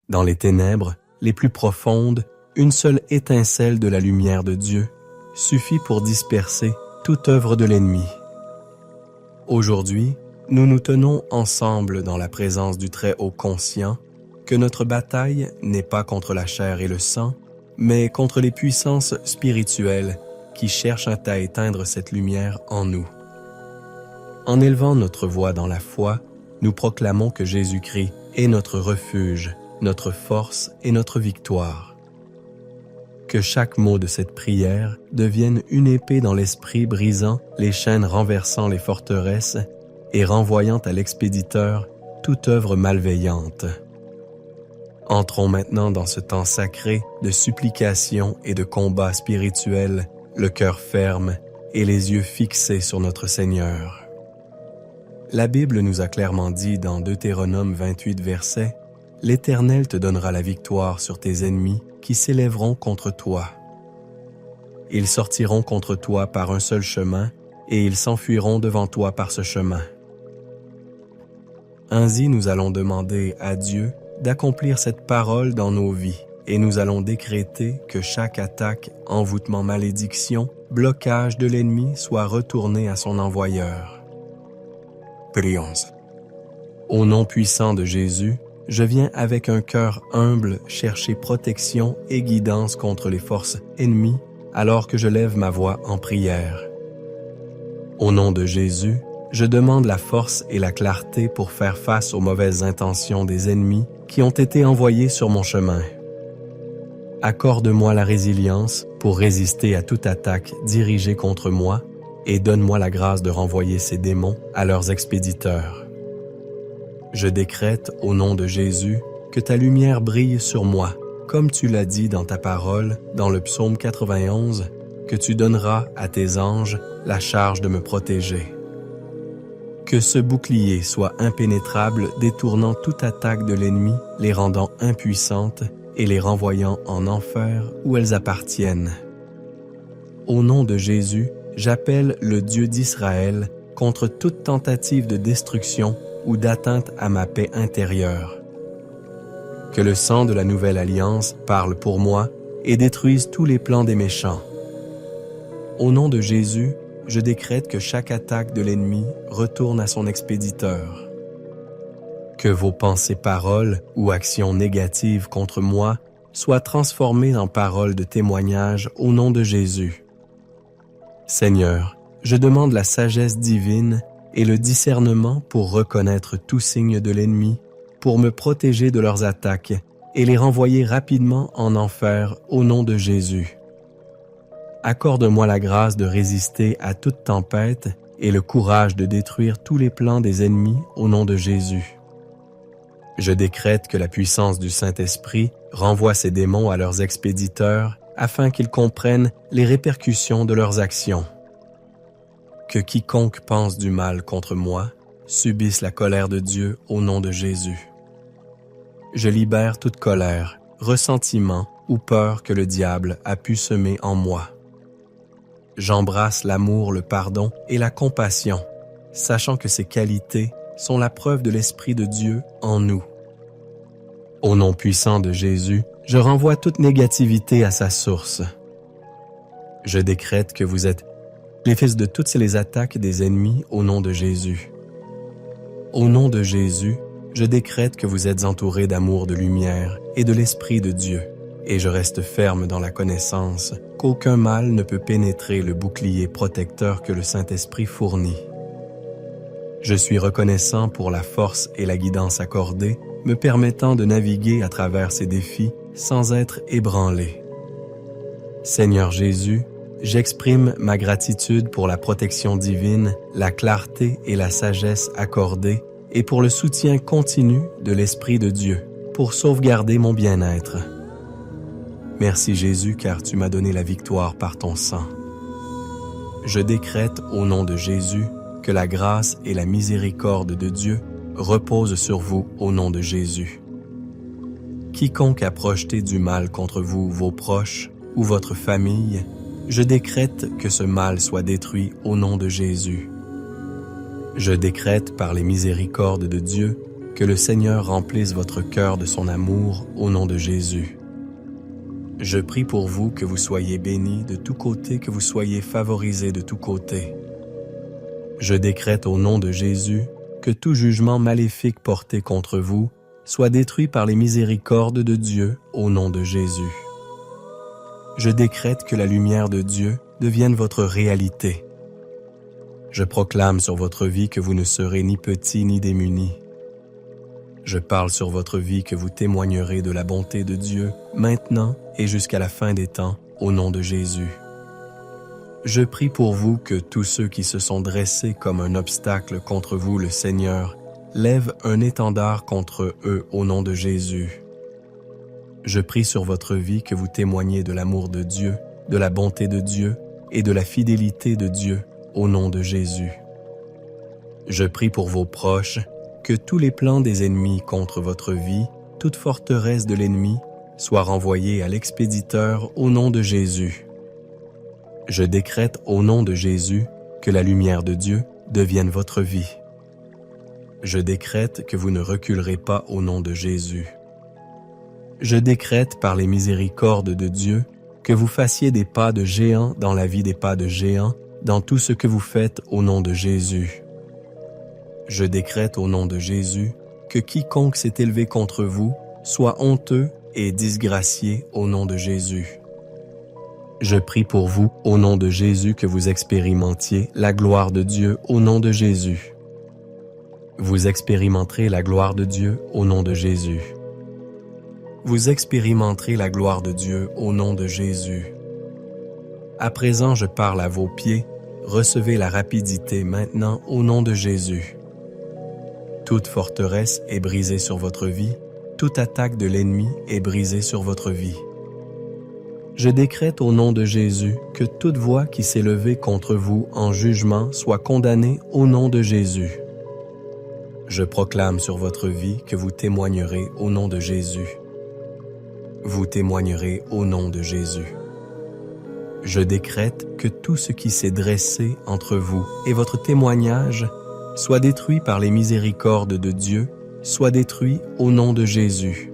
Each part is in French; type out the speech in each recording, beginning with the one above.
Dans les ténèbres les plus profondes, une seule étincelle de la lumière de Dieu suffit pour disperser toute œuvre de l'ennemi. Aujourd'hui, nous nous tenons ensemble dans la présence du Très-Haut Conscient que notre bataille n'est pas contre la chair et le sang, mais contre les puissances spirituelles qui cherchent à éteindre cette lumière en nous. En élevant notre voix dans la foi, nous proclamons que Jésus-Christ est notre refuge, notre force et notre victoire. Que chaque mot de cette prière devienne une épée dans l'esprit brisant les chaînes, renversant les forteresses et renvoyant à l'expéditeur toute œuvre malveillante. Entrons maintenant dans ce temps sacré de supplication et de combat spirituel, le cœur ferme et les yeux fixés sur notre Seigneur. La Bible nous a clairement dit dans Deutéronome 28 versets « L'Éternel te donnera la victoire sur tes ennemis qui s'élèveront contre toi. Ils sortiront contre toi par un seul chemin et ils s'enfuiront devant toi par ce chemin. » Ainsi, nous allons demander à Dieu d'accomplir cette parole dans nos vies et nous allons décréter que chaque attaque, envoûtement, malédiction, blocage de l'ennemi soit retourné à son envoyeur. Prions. Au nom puissant de Jésus, je viens avec un cœur humble chercher protection et guidance contre les forces ennemies alors que je lève ma voix en prière. Au nom de Jésus, je demande la force et la clarté pour faire face aux mauvaises intentions des ennemis qui ont été envoyés sur mon chemin. Accorde-moi la résilience pour résister à toute attaque dirigée contre moi et donne-moi la grâce de renvoyer ces démons à leurs expéditeurs. Je décrète au nom de Jésus que ta lumière brille sur moi, comme tu l'as dit dans ta parole, dans le psaume 91, que tu donneras à tes anges la charge de me protéger. Que ce bouclier soit impénétrable, détournant toute attaque de l'ennemi, les rendant impuissantes et les renvoyant en enfer où elles appartiennent. Au nom de Jésus, j'appelle le Dieu d'Israël contre toute tentative de destruction ou d'atteinte à ma paix intérieure. Que le sang de la nouvelle alliance parle pour moi et détruise tous les plans des méchants. Au nom de Jésus, je décrète que chaque attaque de l'ennemi retourne à son expéditeur. Que vos pensées, paroles ou actions négatives contre moi soient transformées en paroles de témoignage au nom de Jésus. Seigneur, je demande la sagesse divine et le discernement pour reconnaître tout signe de l'ennemi, pour me protéger de leurs attaques et les renvoyer rapidement en enfer au nom de Jésus. Accorde-moi la grâce de résister à toute tempête et le courage de détruire tous les plans des ennemis au nom de Jésus. Je décrète que la puissance du Saint-Esprit renvoie ces démons à leurs expéditeurs afin qu'ils comprennent les répercussions de leurs actions. Que quiconque pense du mal contre moi subisse la colère de Dieu au nom de Jésus. Je libère toute colère, ressentiment ou peur que le diable a pu semer en moi. J'embrasse l'amour, le pardon et la compassion, sachant que ces qualités sont la preuve de l'Esprit de Dieu en nous. Au nom puissant de Jésus, je renvoie toute négativité à sa source. Je décrète que vous êtes les fils de toutes les attaques des ennemis au nom de Jésus. Au nom de Jésus, je décrète que vous êtes entourés d'amour, de lumière et de l'Esprit de Dieu, et je reste ferme dans la connaissance qu'aucun mal ne peut pénétrer le bouclier protecteur que le Saint-Esprit fournit. Je suis reconnaissant pour la force et la guidance accordée, me permettant de naviguer à travers ces défis sans être ébranlé. Seigneur Jésus, j'exprime ma gratitude pour la protection divine, la clarté et la sagesse accordées et pour le soutien continu de l'Esprit de Dieu pour sauvegarder mon bien-être. Merci Jésus, car tu m'as donné la victoire par ton sang. Je décrète au nom de Jésus que la grâce et la miséricorde de Dieu reposent sur vous au nom de Jésus. Quiconque a projeté du mal contre vous, vos proches ou votre famille, je décrète que ce mal soit détruit au nom de Jésus. Je décrète par les miséricordes de Dieu Que le Seigneur remplisse votre cœur de son amour au nom de Jésus. Je prie pour vous que vous soyez bénis de tous côtés, que vous soyez favorisés de tous côtés. Je décrète au nom de Jésus que tout jugement maléfique porté contre vous soit détruit par les miséricordes de Dieu au nom de Jésus. Je décrète que la lumière de Dieu devienne votre réalité. Je proclame sur votre vie que vous ne serez ni petit ni démuni. Je parle sur votre vie que vous témoignerez de la bonté de Dieu maintenant et jusqu'à la fin des temps au nom de Jésus. Je prie pour vous que tous ceux qui se sont dressés comme un obstacle contre vous, le Seigneur, lèvent un étendard contre eux au nom de Jésus. Je prie sur votre vie que vous témoignez de l'amour de Dieu, de la bonté de Dieu et de la fidélité de Dieu au nom de Jésus. Je prie pour vos proches, que tous les plans des ennemis contre votre vie, toute forteresse de l'ennemi, soient renvoyés à l'expéditeur au nom de Jésus. Je décrète au nom de Jésus que la lumière de Dieu devienne votre vie. Je décrète que vous ne reculerez pas au nom de Jésus. Je décrète par les miséricordes de Dieu que vous fassiez des pas de géant dans la vie des pas de géant, dans tout ce que vous faites au nom de Jésus. Je décrète au nom de Jésus que quiconque s'est élevé contre vous soit honteux et disgracié au nom de Jésus. Je prie pour vous au nom de Jésus que vous expérimentiez la gloire de Dieu au nom de Jésus. Vous expérimenterez la gloire de Dieu au nom de Jésus. Vous expérimenterez la gloire de Dieu au nom de Jésus. À présent, je parle à vos pieds. Recevez la rapidité maintenant au nom de Jésus. Toute forteresse est brisée sur votre vie, toute attaque de l'ennemi est brisée sur votre vie. Je décrète au nom de Jésus que toute voix qui s'est levée contre vous en jugement soit condamnée au nom de Jésus. Je proclame sur votre vie que vous témoignerez au nom de Jésus. Vous témoignerez au nom de Jésus. Je décrète que tout ce qui s'est dressé entre vous et votre témoignage soit détruit par les miséricordes de Dieu, soit détruit au nom de Jésus.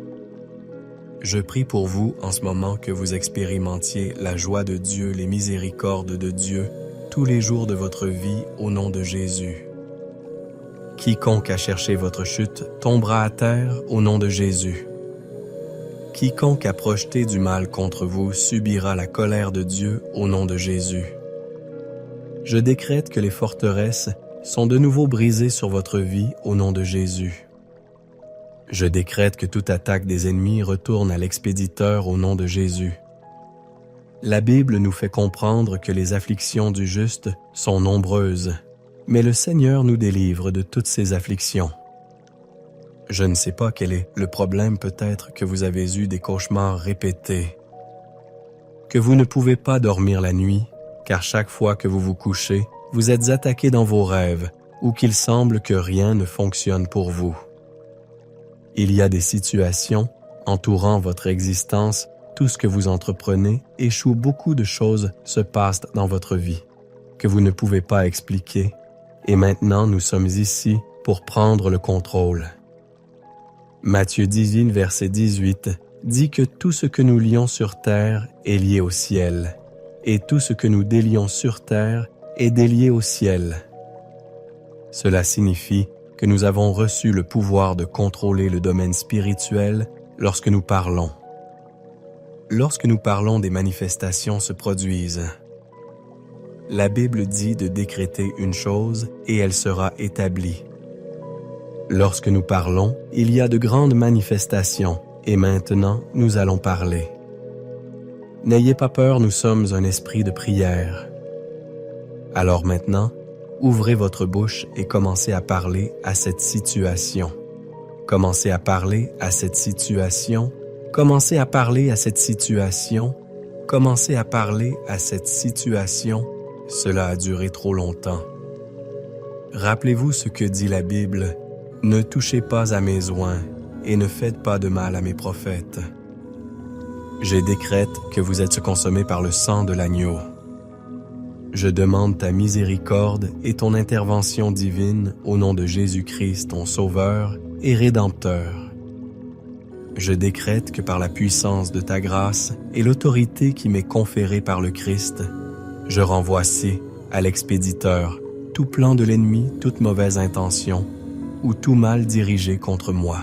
Je prie pour vous en ce moment que vous expérimentiez la joie de Dieu, les miséricordes de Dieu, tous les jours de votre vie au nom de Jésus. Quiconque a cherché votre chute tombera à terre au nom de Jésus. Quiconque a projeté du mal contre vous subira la colère de Dieu au nom de Jésus. Je décrète que les forteresses sont de nouveau brisées sur votre vie au nom de Jésus. Je décrète que toute attaque des ennemis retourne à l'expéditeur au nom de Jésus. La Bible nous fait comprendre que les afflictions du juste sont nombreuses, mais le Seigneur nous délivre de toutes ces afflictions. Je ne sais pas quel est le problème, peut-être que vous avez eu des cauchemars répétés, que vous ne pouvez pas dormir la nuit, car chaque fois que vous vous couchez, vous êtes attaqué dans vos rêves ou qu'il semble que rien ne fonctionne pour vous. Il y a des situations entourant votre existence, tout ce que vous entreprenez échoue, beaucoup de choses se passent dans votre vie que vous ne pouvez pas expliquer, et maintenant nous sommes ici pour prendre le contrôle. Matthieu 18, verset 18, dit que tout ce que nous lions sur terre est lié au ciel, et tout ce que nous délions sur terre est délié au ciel. Cela signifie que nous avons reçu le pouvoir de contrôler le domaine spirituel lorsque nous parlons. Lorsque nous parlons, des manifestations se produisent. La Bible dit de décréter une chose et elle sera établie. Lorsque nous parlons, il y a de grandes manifestations et maintenant nous allons parler. N'ayez pas peur, nous sommes un esprit de prière. Alors maintenant, ouvrez votre bouche et commencez à parler à cette situation. Commencez à parler à cette situation. Commencez à parler à cette situation. Commencez à parler à cette situation. Cela a duré trop longtemps. Rappelez-vous ce que dit la Bible. Ne touchez pas à mes oints et ne faites pas de mal à mes prophètes. Je décrète que vous êtes consommés par le sang de l'agneau. Je demande ta miséricorde et ton intervention divine au nom de Jésus-Christ, ton Sauveur et Rédempteur. Je décrète que par la puissance de ta grâce et l'autorité qui m'est conférée par le Christ, je renvoie à l'expéditeur tout plan de l'ennemi, toute mauvaise intention ou tout mal dirigé contre moi.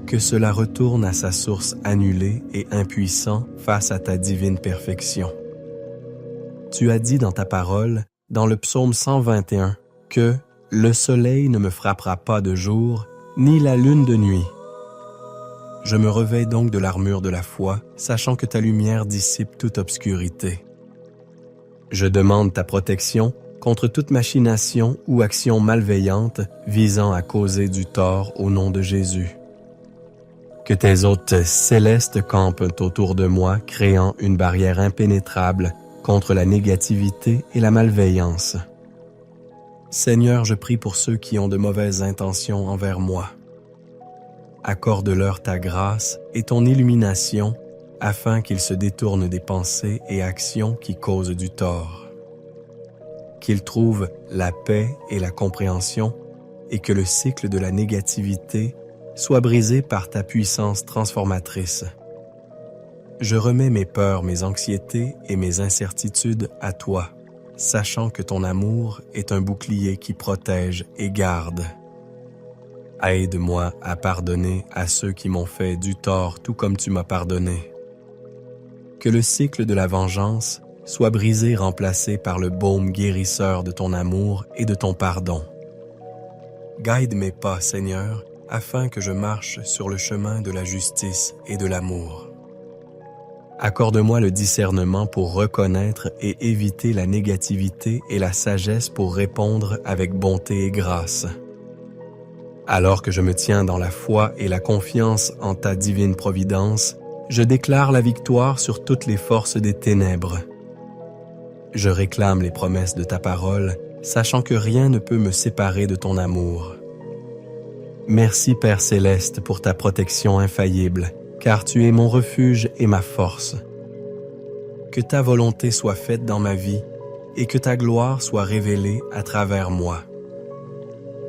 Que cela retourne à sa source annulée et impuissant face à ta divine perfection. Tu as dit dans ta parole, dans le psaume 121, que « le soleil ne me frappera pas de jour, ni la lune de nuit ». Je me revêts donc de l'armure de la foi, sachant que ta lumière dissipe toute obscurité. Je demande ta protection contre toute machination ou action malveillante visant à causer du tort au nom de Jésus. Que tes hôtes célestes campent autour de moi, créant une barrière impénétrable contre la négativité et la malveillance. Seigneur, je prie pour ceux qui ont de mauvaises intentions envers moi. Accorde-leur ta grâce et ton illumination afin qu'ils se détournent des pensées et actions qui causent du tort. Qu'ils trouvent la paix et la compréhension et que le cycle de la négativité soit brisé par ta puissance transformatrice. Je remets mes peurs, mes anxiétés et mes incertitudes à toi, sachant que ton amour est un bouclier qui protège et garde. Aide-moi à pardonner à ceux qui m'ont fait du tort tout comme tu m'as pardonné. Que le cycle de la vengeance soit brisé, remplacé par le baume guérisseur de ton amour et de ton pardon. Guide mes pas, Seigneur, afin que je marche sur le chemin de la justice et de l'amour. Accorde-moi le discernement pour reconnaître et éviter la négativité et la sagesse pour répondre avec bonté et grâce. Alors que je me tiens dans la foi et la confiance en ta divine providence, je déclare la victoire sur toutes les forces des ténèbres. Je réclame les promesses de ta parole, sachant que rien ne peut me séparer de ton amour. Merci Père Céleste pour ta protection infaillible, car tu es mon refuge et ma force. Que ta volonté soit faite dans ma vie et que ta gloire soit révélée à travers moi.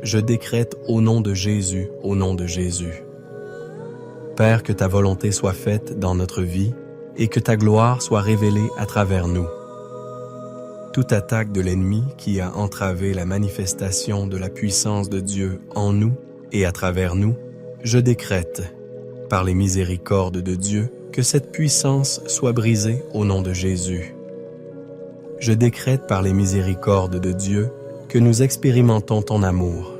Je décrète au nom de Jésus, au nom de Jésus. Père, que ta volonté soit faite dans notre vie et que ta gloire soit révélée à travers nous. Toute attaque de l'ennemi qui a entravé la manifestation de la puissance de Dieu en nous et à travers nous, je décrète, par les miséricordes de Dieu, que cette puissance soit brisée au nom de Jésus. Je décrète par les miséricordes de Dieu que nous expérimentons ton amour.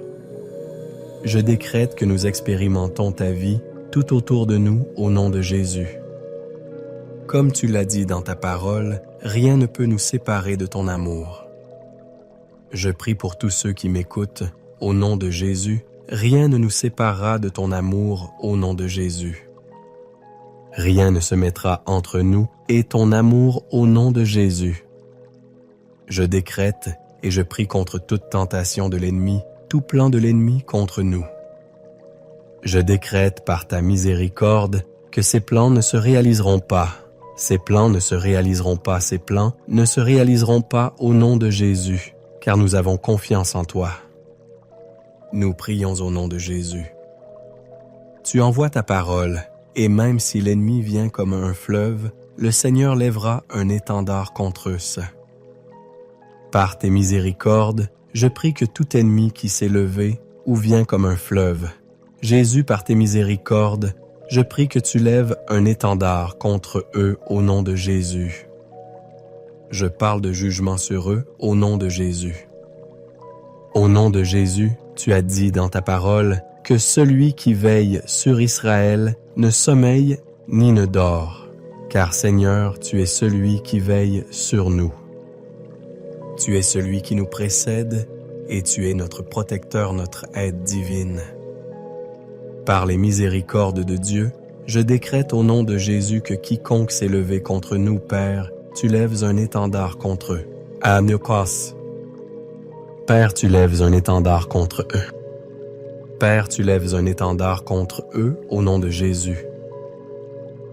Je décrète que nous expérimentons ta vie tout autour de nous au nom de Jésus. Comme tu l'as dit dans ta parole, rien ne peut nous séparer de ton amour. Je prie pour tous ceux qui m'écoutent, au nom de Jésus, rien ne nous séparera de ton amour au nom de Jésus. Rien ne se mettra entre nous et ton amour au nom de Jésus. Je décrète et je prie contre toute tentation de l'ennemi, tout plan de l'ennemi contre nous. Je décrète par ta miséricorde que ces plans ne se réaliseront pas. Ces plans ne se réaliseront pas, ces plans ne se réaliseront pas au nom de Jésus, car nous avons confiance en toi. Nous prions au nom de Jésus. Tu envoies ta parole, et même si l'ennemi vient comme un fleuve, le Seigneur lèvera un étendard contre eux. Par tes miséricordes, je prie que tout ennemi qui s'est levé ou vient comme un fleuve, Jésus, par tes miséricordes, je prie que tu lèves un étendard contre eux au nom de Jésus. Je parle de jugement sur eux au nom de Jésus. Au nom de Jésus, tu as dit dans ta parole que celui qui veille sur Israël ne sommeille ni ne dort, car Seigneur, tu es celui qui veille sur nous. Tu es celui qui nous précède et tu es notre protecteur, notre aide divine. Par les miséricordes de Dieu, je décrète au nom de Jésus que quiconque s'est levé contre nous, Père, tu lèves un étendard contre eux. Amnokos. Père, tu lèves un étendard contre eux. Père, tu lèves un étendard contre eux au nom de Jésus.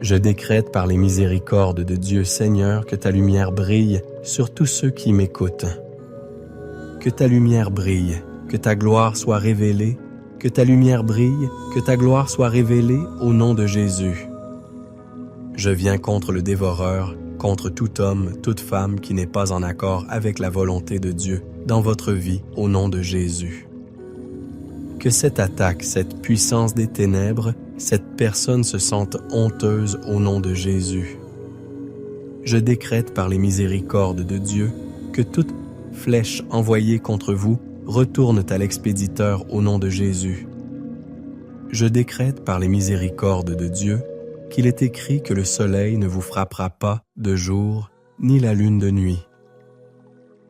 Je décrète par les miséricordes de Dieu, Seigneur, que ta lumière brille sur tous ceux qui m'écoutent. Que ta lumière brille, que ta gloire soit révélée, que ta lumière brille, que ta gloire soit révélée au nom de Jésus. Je viens contre le dévoreur, contre tout homme, toute femme qui n'est pas en accord avec la volonté de Dieu dans votre vie au nom de Jésus. Que cette attaque, cette puissance des ténèbres, cette personne se sente honteuse au nom de Jésus. Je décrète par les miséricordes de Dieu que toute flèche envoyée contre vous retourne à l'expéditeur au nom de Jésus. Je décrète par les miséricordes de Dieu qu'il est écrit que le soleil ne vous frappera pas de jour, ni la lune de nuit.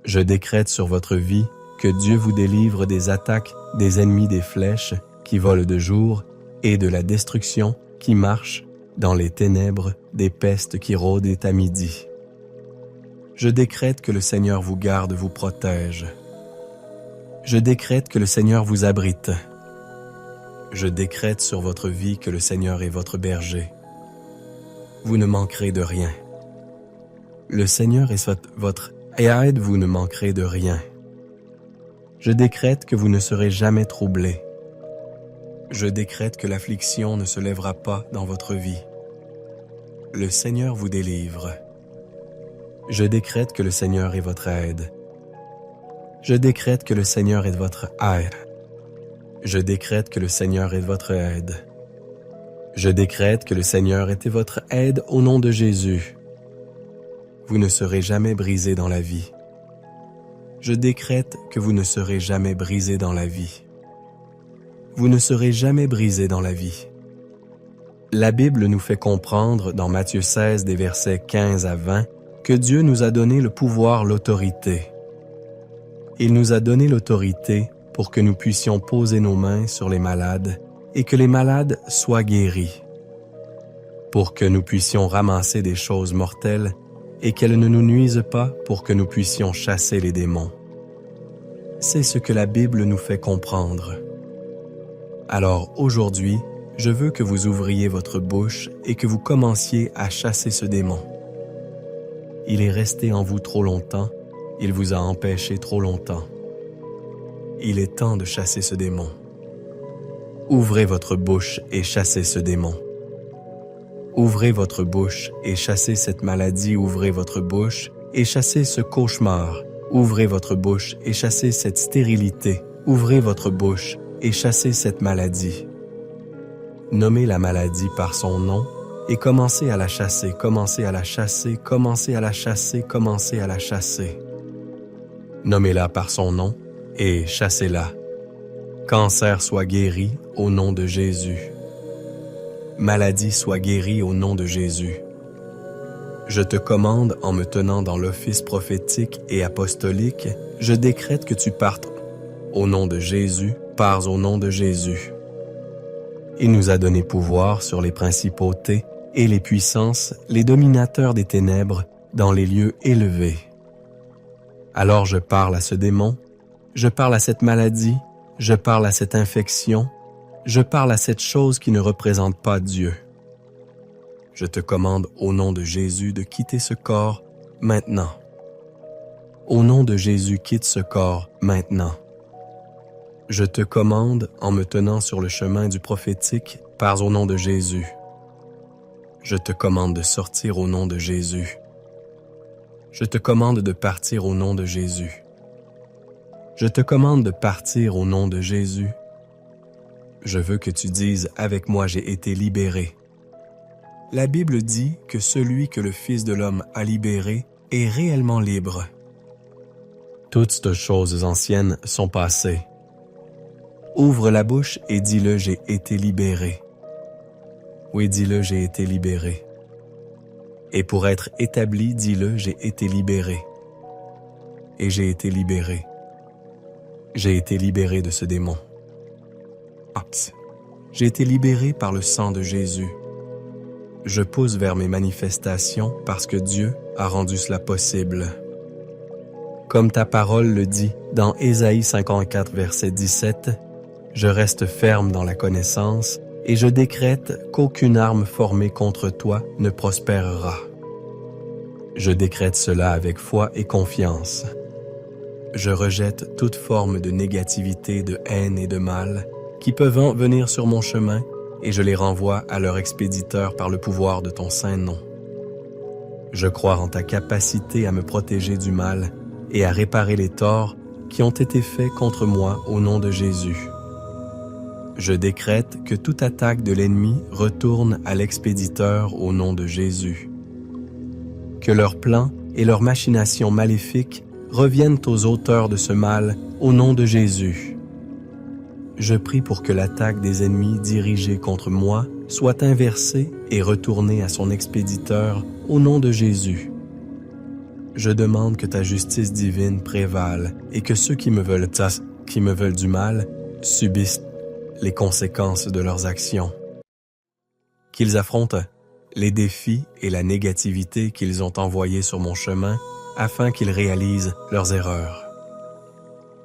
Je décrète sur votre vie que Dieu vous délivre des attaques des ennemis des flèches qui volent de jour et de la destruction qui marche dans les ténèbres des pestes qui rôdent à midi. Je décrète que le Seigneur vous garde, vous protège. Je décrète que le Seigneur vous abrite. Je décrète sur votre vie que le Seigneur est votre berger. Vous ne manquerez de rien. Le Seigneur est votre aide, vous ne manquerez de rien. Je décrète que vous ne serez jamais troublés. Je décrète que l'affliction ne se lèvera pas dans votre vie. Le Seigneur vous délivre. Je décrète que le Seigneur est votre aide. Je décrète que le Seigneur est votre aide. Je décrète que le Seigneur est votre aide. Je décrète que le Seigneur était votre aide au nom de Jésus. Vous ne serez jamais brisés dans la vie. Je décrète que vous ne serez jamais brisés dans la vie. Vous ne serez jamais brisés dans la vie. La Bible nous fait comprendre dans Matthieu 16 des versets 15 à 20 que Dieu nous a donné le pouvoir, l'autorité. Il nous a donné l'autorité pour que nous puissions poser nos mains sur les malades et que les malades soient guéris, pour que nous puissions ramasser des choses mortelles et qu'elles ne nous nuisent pas pour que nous puissions chasser les démons. C'est ce que la Bible nous fait comprendre. Alors aujourd'hui, je veux que vous ouvriez votre bouche et que vous commenciez à chasser ce démon. Il est resté en vous trop longtemps, il vous a empêché trop longtemps. Il est temps de chasser ce démon. Ouvrez votre bouche et chassez ce démon. Ouvrez votre bouche et chassez cette maladie, ouvrez votre bouche et chassez ce cauchemar. Ouvrez votre bouche et chassez cette stérilité. Ouvrez votre bouche et chassez cette maladie. Nommez la maladie par son nom et commencez à la chasser, commencez à la chasser, commencez à la chasser, commencez à la chasser. Nommez-la par son nom et chassez-la. Cancer soit guéri au nom de Jésus. Maladie soit guérie au nom de Jésus. Je te commande en me tenant dans l'office prophétique et apostolique, je décrète que tu partes au nom de Jésus, pars au nom de Jésus. Il nous a donné pouvoir sur les principautés et les puissances, les dominateurs des ténèbres, dans les lieux élevés. Alors je parle à ce démon, je parle à cette maladie, je parle à cette infection, je parle à cette chose qui ne représente pas Dieu. Je te commande au nom de Jésus de quitter ce corps maintenant. Au nom de Jésus, quitte ce corps maintenant. Je te commande, en me tenant sur le chemin du prophétique, pars au nom de Jésus. Je te commande de sortir au nom de Jésus. Je te commande de partir au nom de Jésus. Je te commande de partir au nom de Jésus. Je veux que tu dises avec moi, j'ai été libéré. La Bible dit que celui que le Fils de l'homme a libéré est réellement libre. Toutes choses anciennes sont passées. Ouvre la bouche et dis-le, j'ai été libéré. Oui, dis-le, j'ai été libéré. Et pour être établi, dis-le, j'ai été libéré. Et j'ai été libéré. J'ai été libéré de ce démon. J'ai été libéré par le sang de Jésus. Je pousse vers mes manifestations parce que Dieu a rendu cela possible. Comme ta parole le dit dans Ésaïe 54, verset 17, je reste ferme dans la connaissance et je décrète qu'aucune arme formée contre toi ne prospérera. Je décrète cela avec foi et confiance. Je rejette toute forme de négativité, de haine et de mal qui peuvent venir sur mon chemin et je les renvoie à leur expéditeur par le pouvoir de ton saint nom. Je crois en ta capacité à me protéger du mal et à réparer les torts qui ont été faits contre moi au nom de Jésus. Je décrète que toute attaque de l'ennemi retourne à l'expéditeur au nom de Jésus. Que leurs plans et leurs machinations maléfiques reviennent aux auteurs de ce mal au nom de Jésus. Je prie pour que l'attaque des ennemis dirigée contre moi soit inversée et retournée à son expéditeur au nom de Jésus. Je demande que ta justice divine prévale et que ceux qui me veulent du mal subissent les conséquences de leurs actions. Qu'ils affrontent les défis et la négativité qu'ils ont envoyés sur mon chemin afin qu'ils réalisent leurs erreurs.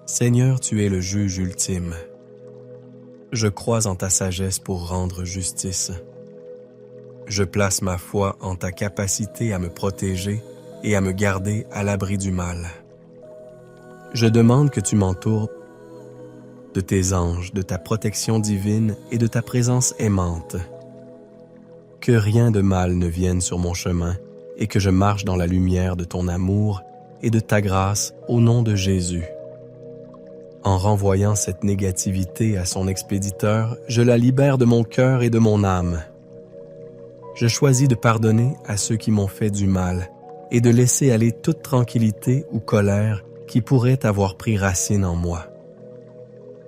Seigneur, tu es le juge ultime. Je crois en ta sagesse pour rendre justice. Je place ma foi en ta capacité à me protéger et à me garder à l'abri du mal. Je demande que tu m'entoures de tes anges, de ta protection divine et de ta présence aimante. Que rien de mal ne vienne sur mon chemin et que je marche dans la lumière de ton amour et de ta grâce au nom de Jésus. En renvoyant cette négativité à son expéditeur, je la libère de mon cœur et de mon âme. Je choisis de pardonner à ceux qui m'ont fait du mal et de laisser aller toute tranquillité ou colère qui pourrait avoir pris racine en moi.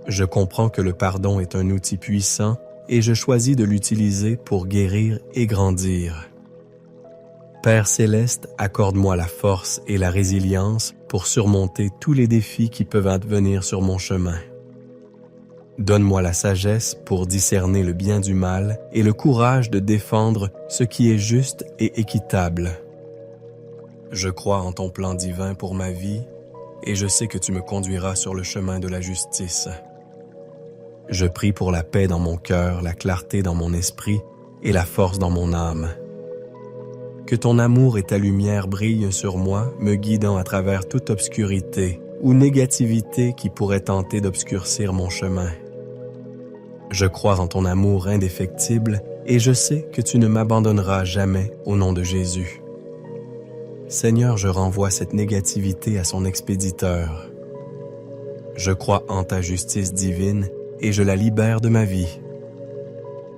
Je comprends que le pardon est un outil puissant et je choisis de l'utiliser pour guérir et grandir. Père céleste, accorde-moi la force et la résilience pour surmonter tous les défis qui peuvent advenir sur mon chemin. Donne-moi la sagesse pour discerner le bien du mal et le courage de défendre ce qui est juste et équitable. Je crois en ton plan divin pour ma vie et je sais que tu me conduiras sur le chemin de la justice. Je prie pour la paix dans mon cœur, la clarté dans mon esprit et la force dans mon âme. Que ton amour et ta lumière brillent sur moi, me guidant à travers toute obscurité ou négativité qui pourrait tenter d'obscurcir mon chemin. Je crois en ton amour indéfectible et je sais que tu ne m'abandonneras jamais au nom de Jésus. Seigneur, je renvoie cette négativité à son expéditeur. Je crois en ta justice divine et je la libère de ma vie.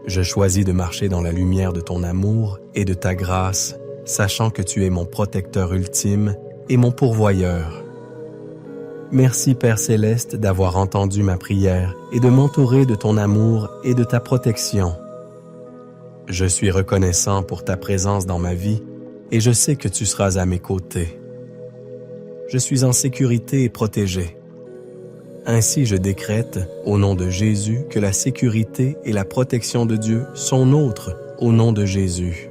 Je choisis de marcher dans la lumière de ton amour et de ta grâce, sachant que tu es mon protecteur ultime et mon pourvoyeur. Merci Père Céleste d'avoir entendu ma prière et de m'entourer de ton amour et de ta protection. Je suis reconnaissant pour ta présence dans ma vie et je sais que tu seras à mes côtés. Je suis en sécurité et protégé. Ainsi je décrète, au nom de Jésus, que la sécurité et la protection de Dieu sont nôtres au nom de Jésus.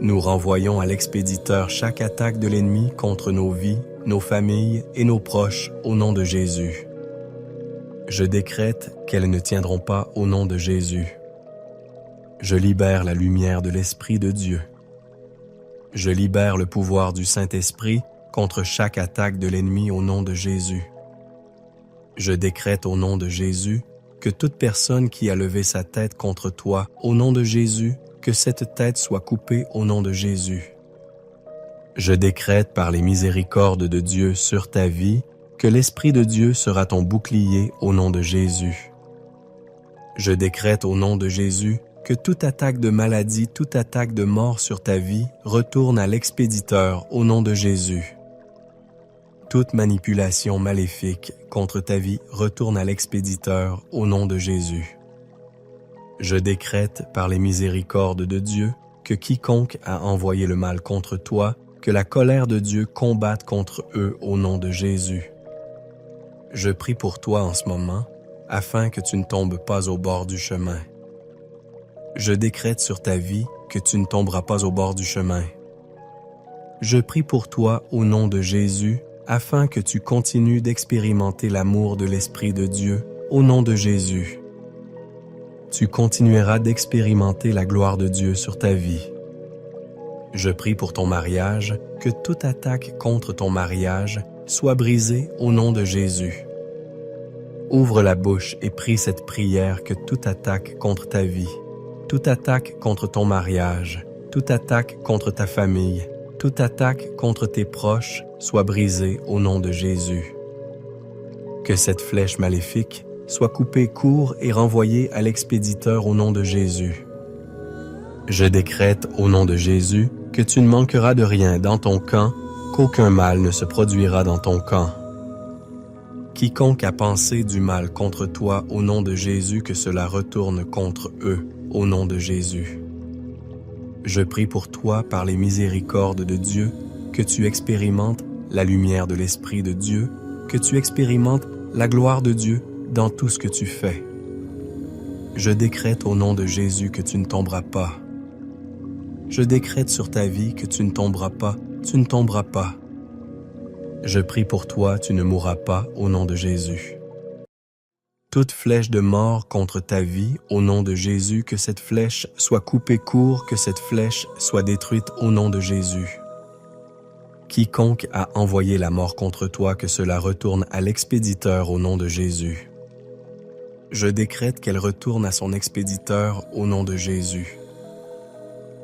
Nous renvoyons à l'expéditeur chaque attaque de l'ennemi contre nos vies, nos familles et nos proches au nom de Jésus. Je décrète qu'elles ne tiendront pas au nom de Jésus. Je libère la lumière de l'Esprit de Dieu. Je libère le pouvoir du Saint-Esprit contre chaque attaque de l'ennemi au nom de Jésus. Je décrète au nom de Jésus que toute personne qui a levé sa tête contre toi au nom de Jésus, que cette tête soit coupée au nom de Jésus. Je décrète par les miséricordes de Dieu sur ta vie que l'Esprit de Dieu sera ton bouclier au nom de Jésus. Je décrète au nom de Jésus que toute attaque de maladie, toute attaque de mort sur ta vie retourne à l'expéditeur au nom de Jésus. Toute manipulation maléfique contre ta vie retourne à l'expéditeur au nom de Jésus. Je décrète par les miséricordes de Dieu que quiconque a envoyé le mal contre toi, que la colère de Dieu combatte contre eux au nom de Jésus. Je prie pour toi en ce moment, afin que tu ne tombes pas au bord du chemin. Je décrète sur ta vie que tu ne tomberas pas au bord du chemin. Je prie pour toi au nom de Jésus, afin que tu continues d'expérimenter l'amour de l'Esprit de Dieu au nom de Jésus. Tu continueras d'expérimenter la gloire de Dieu sur ta vie. Je prie pour ton mariage, que toute attaque contre ton mariage soit brisée au nom de Jésus. Ouvre la bouche et prie cette prière que toute attaque contre ta vie, toute attaque contre ton mariage, toute attaque contre ta famille, toute attaque contre tes proches soit brisée au nom de Jésus. Que cette flèche maléfique soit coupée court et renvoyée à l'expéditeur au nom de Jésus. Je décrète au nom de Jésus que tu ne manqueras de rien dans ton camp, qu'aucun mal ne se produira dans ton camp. Quiconque a pensé du mal contre toi au nom de Jésus, que cela retourne contre eux au nom de Jésus. Je prie pour toi par les miséricordes de Dieu, que tu expérimentes la lumière de l'Esprit de Dieu, que tu expérimentes la gloire de Dieu dans tout ce que tu fais. Je décrète au nom de Jésus que tu ne tomberas pas. Je décrète sur ta vie que tu ne tomberas pas, tu ne tomberas pas. Je prie pour toi, tu ne mourras pas au nom de Jésus. Toute flèche de mort contre ta vie, au nom de Jésus, que cette flèche soit coupée court, que cette flèche soit détruite au nom de Jésus. Quiconque a envoyé la mort contre toi, que cela retourne à l'expéditeur au nom de Jésus. Je décrète qu'elle retourne à son expéditeur au nom de Jésus.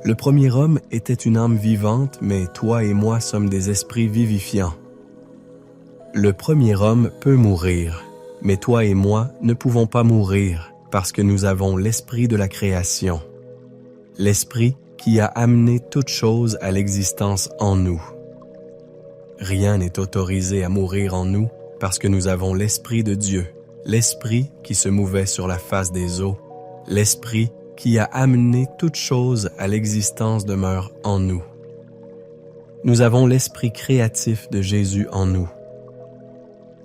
Le premier homme était une âme vivante, mais toi et moi sommes des esprits vivifiants. Le premier homme peut mourir, mais toi et moi ne pouvons pas mourir parce que nous avons l'esprit de la création, l'esprit qui a amené toute chose à l'existence en nous. Rien n'est autorisé à mourir en nous parce que nous avons l'Esprit de Dieu, l'Esprit qui se mouvait sur la face des eaux, l'Esprit qui a amené toute chose à l'existence demeure en nous. Nous avons l'Esprit créatif de Jésus en nous.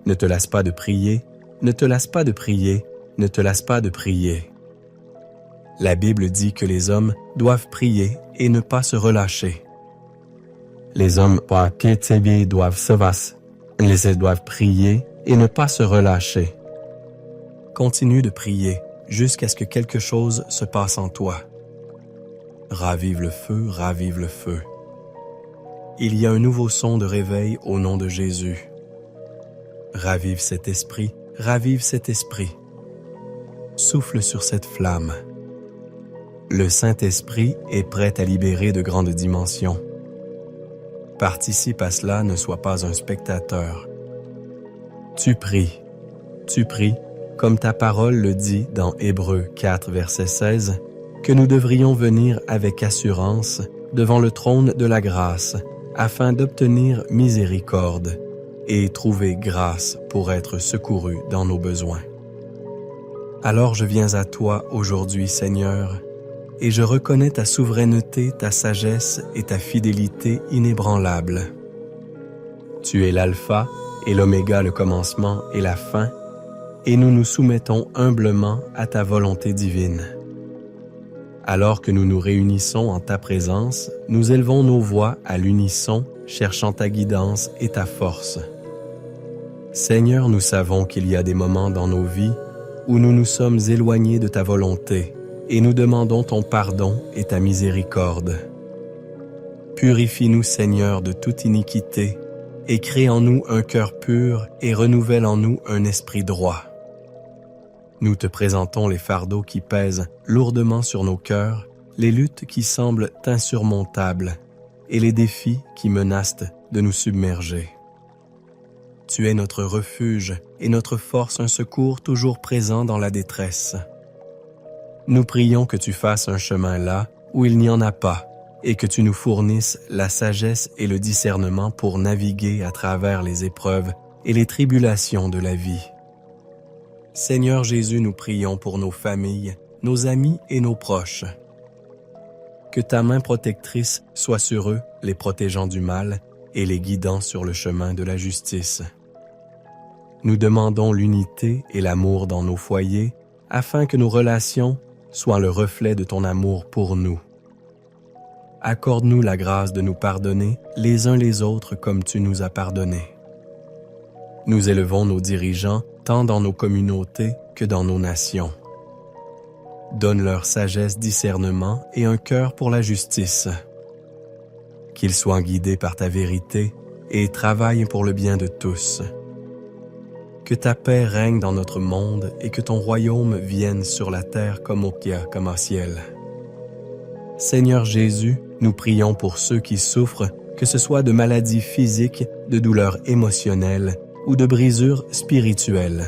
Ne te lasse pas de prier, ne te lasse pas de prier, ne te lasse pas de prier. La Bible dit que les hommes doivent prier et ne pas se relâcher. Les hommes doivent prier et ne pas se relâcher. Continue de prier jusqu'à ce que quelque chose se passe en toi. Ravive le feu, ravive le feu. Il y a un nouveau son de réveil au nom de Jésus. Ravive cet esprit, ravive cet esprit. Souffle sur cette flamme. Le Saint-Esprit est prêt à libérer de grandes dimensions. Participe à cela, ne sois pas un spectateur. Tu pries, comme ta parole le dit dans Hébreux 4, verset 16, que nous devrions venir avec assurance devant le trône de la grâce, afin d'obtenir miséricorde et trouver grâce pour être secourus dans nos besoins. Alors je viens à toi aujourd'hui, Seigneur, et je reconnais ta souveraineté, ta sagesse et ta fidélité inébranlable. Tu es l'alpha et l'oméga, le commencement et la fin, et nous nous soumettons humblement à ta volonté divine. Alors que nous nous réunissons en ta présence, nous élevons nos voix à l'unisson, cherchant ta guidance et ta force. Seigneur, nous savons qu'il y a des moments dans nos vies où nous nous sommes éloignés de ta volonté, et nous demandons ton pardon et ta miséricorde. Purifie-nous, Seigneur, de toute iniquité, et crée en nous un cœur pur et renouvelle en nous un esprit droit. Nous te présentons les fardeaux qui pèsent lourdement sur nos cœurs, les luttes qui semblent insurmontables et les défis qui menacent de nous submerger. Tu es notre refuge et notre force, un secours toujours présent dans la détresse. Nous prions que tu fasses un chemin là où il n'y en a pas et que tu nous fournisses la sagesse et le discernement pour naviguer à travers les épreuves et les tribulations de la vie. Seigneur Jésus, nous prions pour nos familles, nos amis et nos proches. Que ta main protectrice soit sur eux, les protégeant du mal et les guidant sur le chemin de la justice. Nous demandons l'unité et l'amour dans nos foyers, afin que nos relations soient le reflet de ton amour pour nous. Accorde-nous la grâce de nous pardonner les uns les autres comme tu nous as pardonnés. Nous élevons nos dirigeants tant dans nos communautés que dans nos nations. Donne leur sagesse, discernement et un cœur pour la justice. qu'ils soient guidés par ta vérité et travaillent pour le bien de tous. Que ta paix règne dans notre monde et que ton royaume vienne sur la terre comme au ciel. Seigneur Jésus, nous prions pour ceux qui souffrent, que ce soit de maladies physiques, de douleurs émotionnelles ou de brisures spirituelles.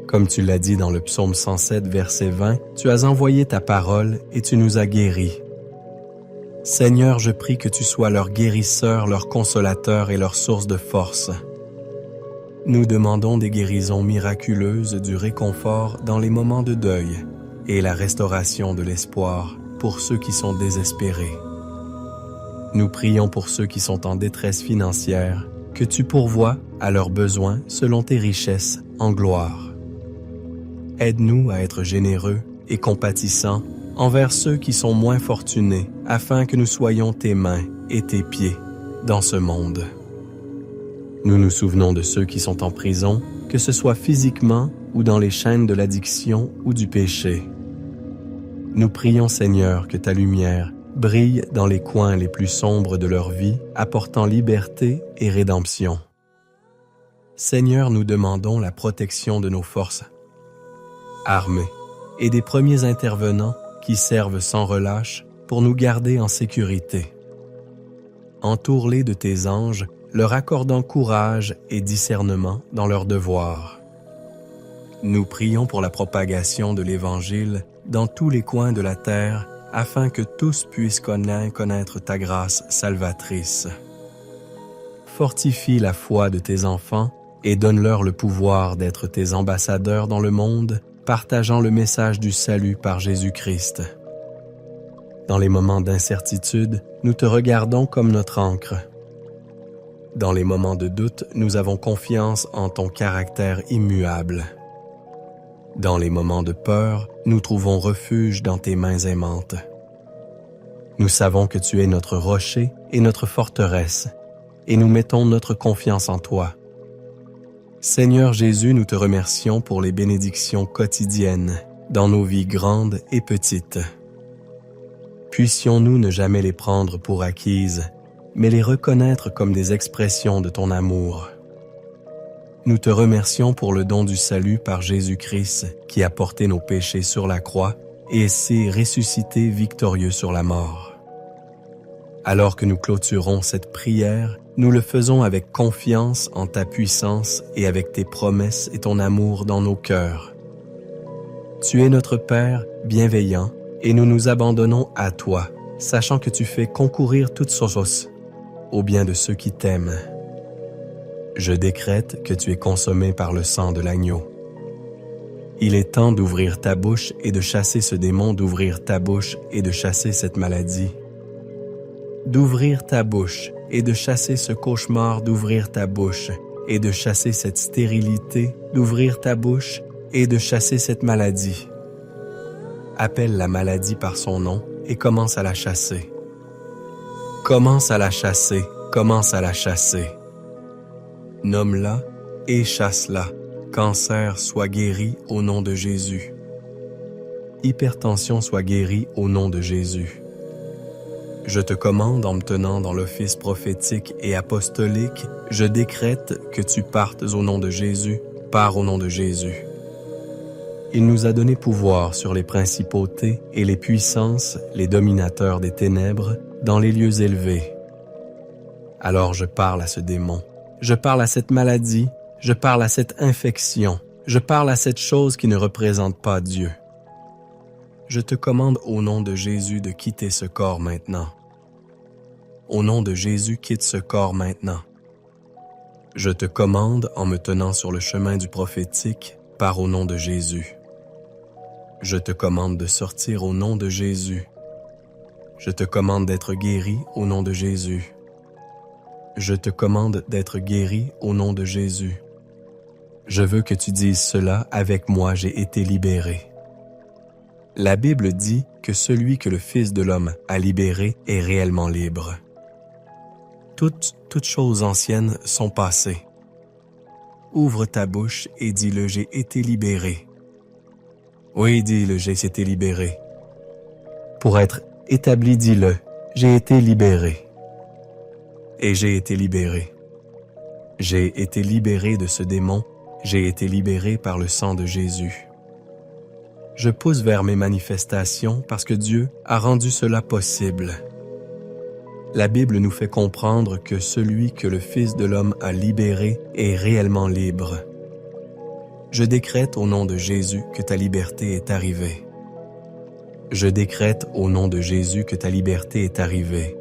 Comme tu l'as dit dans le psaume 107, verset 20, tu as envoyé ta parole et tu nous as guéris. Seigneur, je prie que tu sois leur guérisseur, leur consolateur et leur source de force. Nous demandons des guérisons miraculeuses, du réconfort dans les moments de deuil et la restauration de l'espoir pour ceux qui sont désespérés. Nous prions pour ceux qui sont en détresse financière, que tu pourvoies à leurs besoins selon tes richesses en gloire. Aide-nous à être généreux et compatissants envers ceux qui sont moins fortunés, afin que nous soyons tes mains et tes pieds dans ce monde. Nous nous souvenons de ceux qui sont en prison, que ce soit physiquement ou dans les chaînes de l'addiction ou du péché. Nous prions, Seigneur, que ta lumière brille dans les coins les plus sombres de leur vie, apportant liberté et rédemption. Seigneur, nous demandons la protection de nos forces armées et des premiers intervenants qui servent sans relâche pour nous garder en sécurité. Entoure-les de tes anges, leur accordant courage et discernement dans leurs devoirs. Nous prions pour la propagation de l'Évangile dans tous les coins de la terre, afin que tous puissent connaître ta grâce salvatrice. Fortifie la foi de tes enfants et donne-leur le pouvoir d'être tes ambassadeurs dans le monde, partageant le message du salut par Jésus-Christ. Dans les moments d'incertitude, nous te regardons comme notre ancre. Dans les moments de doute, nous avons confiance en ton caractère immuable. Dans les moments de peur, nous trouvons refuge dans tes mains aimantes. Nous savons que tu es notre rocher et notre forteresse, et nous mettons notre confiance en toi. Seigneur Jésus, nous te remercions pour les bénédictions quotidiennes dans nos vies grandes et petites. Puissions-nous ne jamais les prendre pour acquises, mais les reconnaître comme des expressions de ton amour. Nous te remercions pour le don du salut par Jésus-Christ qui a porté nos péchés sur la croix et s'est ressuscité victorieux sur la mort. Alors que nous clôturons cette prière, nous le faisons avec confiance en ta puissance et avec tes promesses et ton amour dans nos cœurs. Tu es notre Père bienveillant et nous nous abandonnons à toi, sachant que tu fais concourir toutes choses au bien de ceux qui t'aiment. Je décrète que tu es consommé par le sang de l'agneau. Il est temps d'ouvrir ta bouche et de chasser ce démon, d'ouvrir ta bouche et de chasser cette maladie. D'ouvrir ta bouche et de chasser ce cauchemar, d'ouvrir ta bouche et de chasser cette stérilité, d'ouvrir ta bouche et de chasser cette maladie. Appelle la maladie par son nom et commence à la chasser. Commence à la chasser, commence à la chasser. Nomme-la et chasse-la. Cancer soit guéri au nom de Jésus. Hypertension soit guérie au nom de Jésus. Je te commande en me tenant dans l'office prophétique et apostolique, je décrète que tu partes au nom de Jésus, pars au nom de Jésus. Il nous a donné pouvoir sur les principautés et les puissances, les dominateurs des ténèbres, dans les lieux élevés. Alors je parle à ce démon. Je parle à cette maladie, je parle à cette infection, je parle à cette chose qui ne représente pas Dieu. Je te commande au nom de Jésus de quitter ce corps maintenant. Au nom de Jésus, quitte ce corps maintenant. Je te commande en me tenant sur le chemin du prophétique, pars au nom de Jésus. Je te commande de sortir au nom de Jésus. Je te commande d'être guéri au nom de Jésus. Je te commande d'être guéri au nom de Jésus. Je veux que tu dises cela avec moi, j'ai été libéré. La Bible dit que celui que le Fils de l'homme a libéré est réellement libre. Toutes choses anciennes sont passées. Ouvre ta bouche et dis-le, j'ai été libéré. Oui, dis-le, j'ai été libéré. Pour être établi, dis-le, J'ai été libéré. Et j'ai été libéré. J'ai été libéré de ce démon, j'ai été libéré par le sang de Jésus. Je pousse vers mes manifestations parce que Dieu a rendu cela possible. La Bible nous fait comprendre que celui que le Fils de l'homme a libéré est réellement libre. Je décrète au nom de Jésus que ta liberté est arrivée. Je décrète au nom de Jésus que ta liberté est arrivée.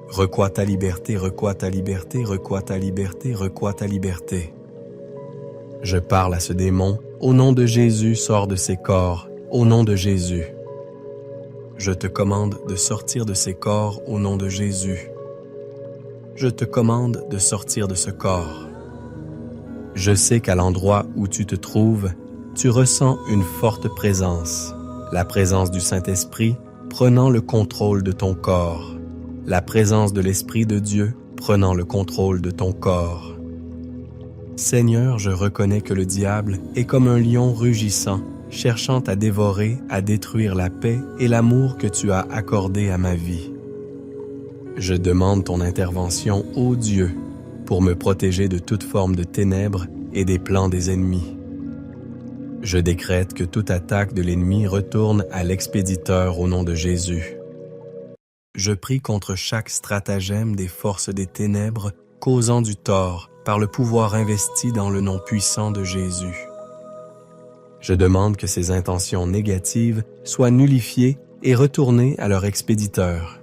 Reçois ta liberté, reçois ta liberté, reçois ta liberté, reçois ta liberté. Je parle à ce démon, au nom de Jésus, sors de ses corps, au nom de Jésus. Je te commande de sortir de ces corps au nom de Jésus. Je te commande de sortir de ce corps. Je sais qu'à l'endroit où tu te trouves, tu ressens une forte présence, la présence du Saint-Esprit prenant le contrôle de ton corps, la présence de l'Esprit de Dieu prenant le contrôle de ton corps. Seigneur, je reconnais que le diable est comme un lion rugissant, cherchant à dévorer, à détruire la paix et l'amour que tu as accordé à ma vie. Je demande ton intervention, ô Dieu, pour me protéger de toute forme de ténèbres et des plans des ennemis. Je décrète que toute attaque de l'ennemi retourne à l'expéditeur au nom de Jésus. Je prie contre chaque stratagème des forces des ténèbres causant du tort par le pouvoir investi dans le nom puissant de Jésus. Je demande que ces intentions négatives soient nullifiées et retournées à leur expéditeur.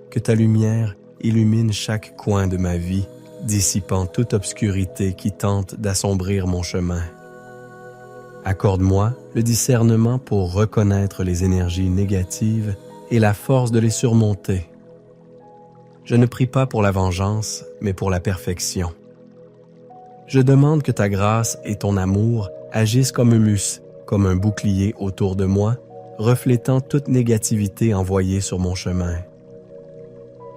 Que ta lumière illumine chaque coin de ma vie, dissipant toute obscurité qui tente d'assombrir mon chemin. Accorde-moi le discernement pour reconnaître les énergies négatives et la force de les surmonter. Je ne prie pas pour la vengeance, mais pour la perfection. Je demande que ta grâce et ton amour agissent comme un bouclier autour de moi, reflétant toute négativité envoyée sur mon chemin.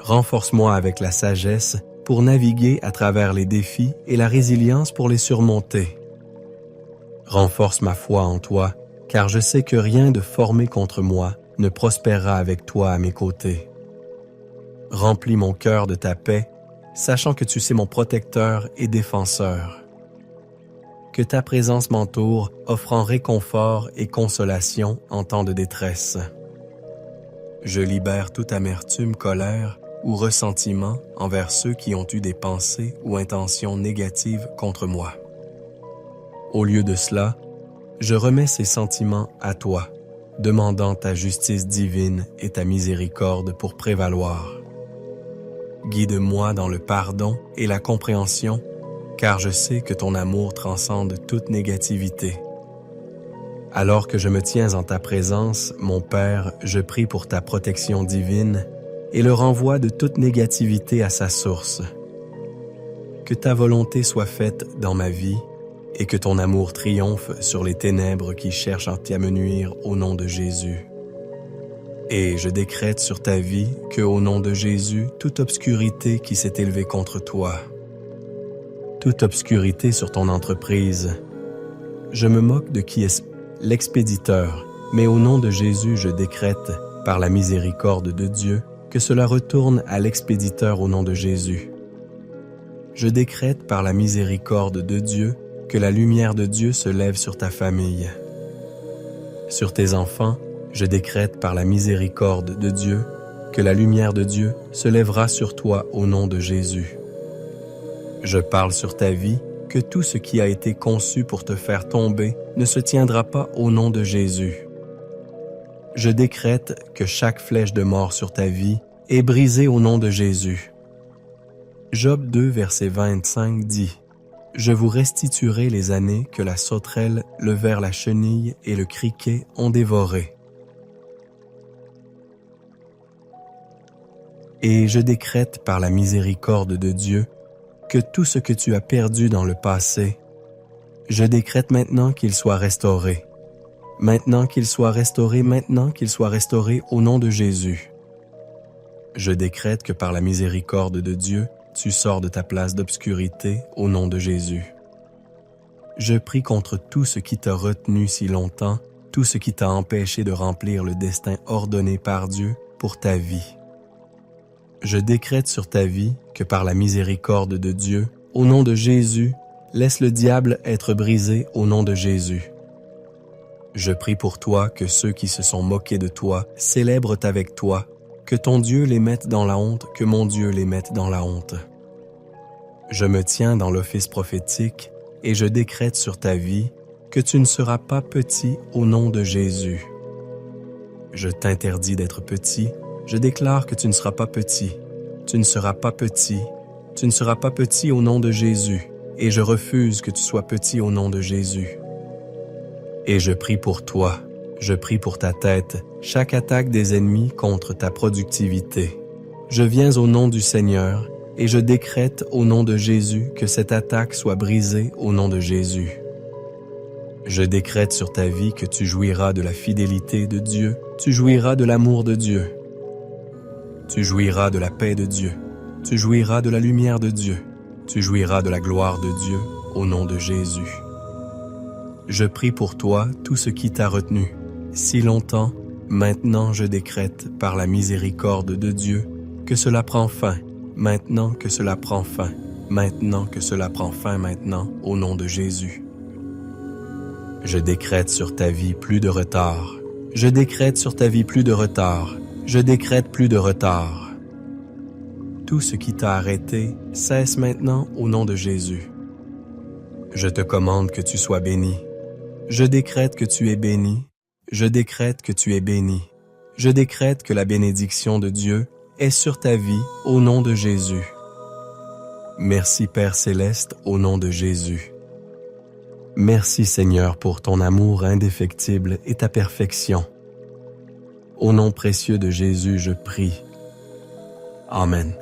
Renforce-moi avec la sagesse pour naviguer à travers les défis et la résilience pour les surmonter. Renforce ma foi en toi, car je sais que rien de formé contre moi ne prospérera avec toi à mes côtés. Remplis mon cœur de ta paix, sachant que tu sais mon protecteur et défenseur. Que ta présence m'entoure, offrant réconfort et consolation en temps de détresse. Je libère toute amertume, colère ou ressentiment envers ceux qui ont eu des pensées ou intentions négatives contre moi. Au lieu de cela, je remets ces sentiments à toi, demandant ta justice divine et ta miséricorde pour prévaloir. Guide-moi dans le pardon et la compréhension, car je sais que ton amour transcende toute négativité. Alors que je me tiens en ta présence, mon Père, je prie pour ta protection divine et le renvoi de toute négativité à sa source. Que ta volonté soit faite dans ma vie et que ton amour triomphe sur les ténèbres qui cherchent à t'amenuire au nom de Jésus. Et je décrète sur ta vie que, au nom de Jésus, toute obscurité qui s'est élevée contre toi, toute obscurité sur ton entreprise, je me moque de qui est l'expéditeur, mais au nom de Jésus, je décrète, par la miséricorde de Dieu, que cela retourne à l'expéditeur au nom de Jésus. Je décrète par la miséricorde de Dieu que la lumière de Dieu se lève sur ta famille. Sur tes enfants, je décrète par la miséricorde de Dieu que la lumière de Dieu se lèvera sur toi au nom de Jésus. Je parle sur ta vie que tout ce qui a été conçu pour te faire tomber ne se tiendra pas au nom de Jésus. Je décrète que chaque flèche de mort sur ta vie est brisée au nom de Jésus. Job 2, verset 25 dit « Je vous restituerai les années que la sauterelle, le ver, la chenille et le criquet ont dévorées. Et je décrète par la miséricorde de Dieu que tout ce que tu as perdu dans le passé, je décrète maintenant qu'il soit restauré. Maintenant qu'il soit restauré, maintenant qu'il soit restauré au nom de Jésus. Je décrète que par la miséricorde de Dieu, tu sors de ta place d'obscurité au nom de Jésus. Je prie contre tout ce qui t'a retenu si longtemps, tout ce qui t'a empêché de remplir le destin ordonné par Dieu pour ta vie. Je décrète sur ta vie que par la miséricorde de Dieu, au nom de Jésus, laisse le diable être brisé au nom de Jésus. Je prie pour toi que ceux qui se sont moqués de toi célèbrent avec toi, que ton Dieu les mette dans la honte, que mon Dieu les mette dans la honte. Je me tiens dans l'office prophétique et je décrète sur ta vie que tu ne seras pas petit au nom de Jésus. Je t'interdis d'être petit, je déclare que tu ne seras pas petit. Tu ne seras pas petit, tu ne seras pas petit au nom de Jésus, et je refuse que tu sois petit au nom de Jésus. Et je prie pour toi, je prie pour ta tête, chaque attaque des ennemis contre ta productivité. Je viens au nom du Seigneur, et je décrète au nom de Jésus que cette attaque soit brisée au nom de Jésus. Je décrète sur ta vie que tu jouiras de la fidélité de Dieu, tu jouiras de l'amour de Dieu. Tu jouiras de la paix de Dieu, tu jouiras de la lumière de Dieu, tu jouiras de la gloire de Dieu au nom de Jésus. Je prie pour toi tout ce qui t'a retenu. Si longtemps, maintenant je décrète par la miséricorde de Dieu que cela prend fin, maintenant que cela prend fin, maintenant que cela prend fin maintenant au nom de Jésus. Je décrète sur ta vie plus de retard. Je décrète sur ta vie plus de retard. Je décrète plus de retard. Tout ce qui t'a arrêté cesse maintenant au nom de Jésus. Je te commande que tu sois béni. Je décrète que tu es béni. Je décrète que tu es béni. Je décrète que la bénédiction de Dieu est sur ta vie au nom de Jésus. Merci Père Céleste au nom de Jésus. Merci Seigneur pour ton amour indéfectible et ta perfection. Au nom précieux de Jésus, je prie. Amen.